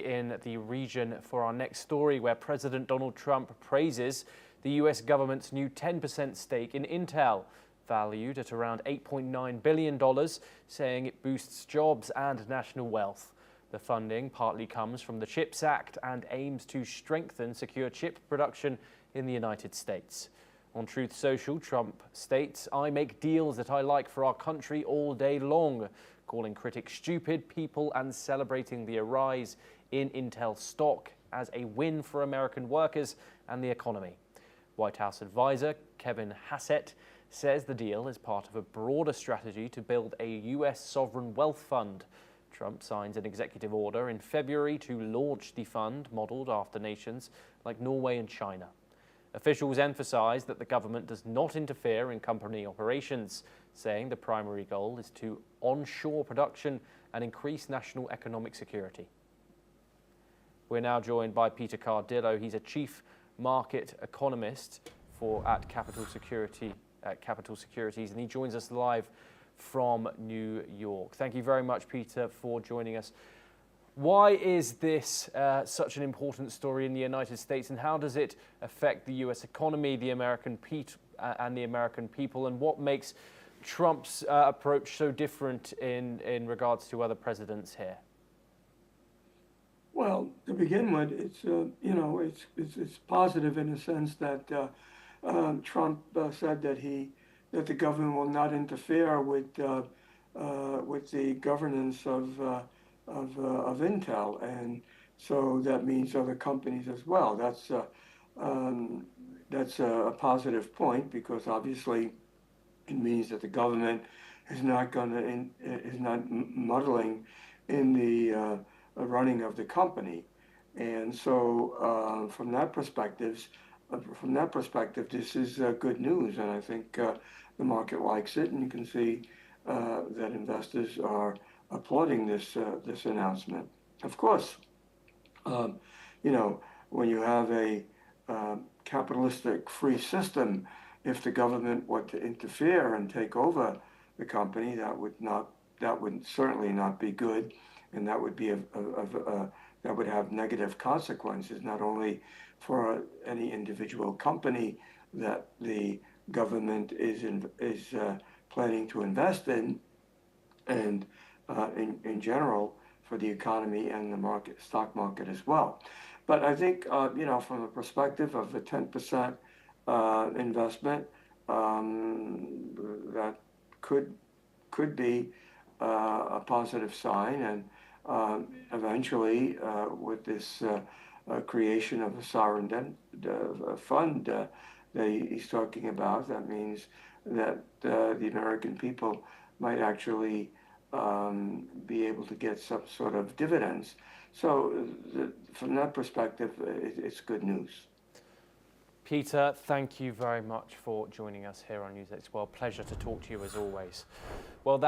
in the region for our next story, where President Donald Trump praises the US government's new 10% stake in Intel, valued at around $8.9 billion, saying it boosts jobs and national wealth. The funding partly comes from the CHIPS Act and aims to strengthen secure chip production in the United States. On Truth Social, Trump states, "I make deals that I like for our country all day long," calling critics stupid people and celebrating the rise in Intel stock as a win for American workers and the economy. White House advisor Kevin Hassett says the deal is part of a broader strategy to build a U.S. sovereign wealth fund. Trump signs an executive order in February to launch the fund, modeled after nations like Norway and China. Officials emphasize that the government does not interfere in company operations, saying the primary goal is to onshore production and increase national economic security. We're now joined by Peter Cardillo. He's a chief market economist at Capital Securities, and he joins us live from New York. Thank you very much, Peter, for joining us. Why is this such an important story in the United States, and how does it affect the U.S. economy, the American people, and what makes Trump's approach so different in regards to other presidents here? Well, to begin with, it's positive in the sense that Trump said that the government will not interfere with the governance of Intel, and so that means other companies as well. That's a positive point, because obviously it means that the government is not muddling in the running of the company, and so from that perspective, this is good news, and I think the market likes it, and you can see that investors are applauding this announcement. Of course, when you have a capitalistic free system, if the government were to interfere and take over the company, that would certainly not be good, and that would be that would have negative consequences, not only for any individual company that the government is planning to invest in, and in general for the economy and the stock market as well. But I think from the perspective of the 10% investment, that could be a positive sign, and eventually with this creation of a sovereign fund that he's talking about, that means that the American people might actually be able to get some sort of dividends. So from that perspective, it's good news. Peter, thank you very much for joining us here on NewsX. Well, pleasure to talk to you as always. Well, that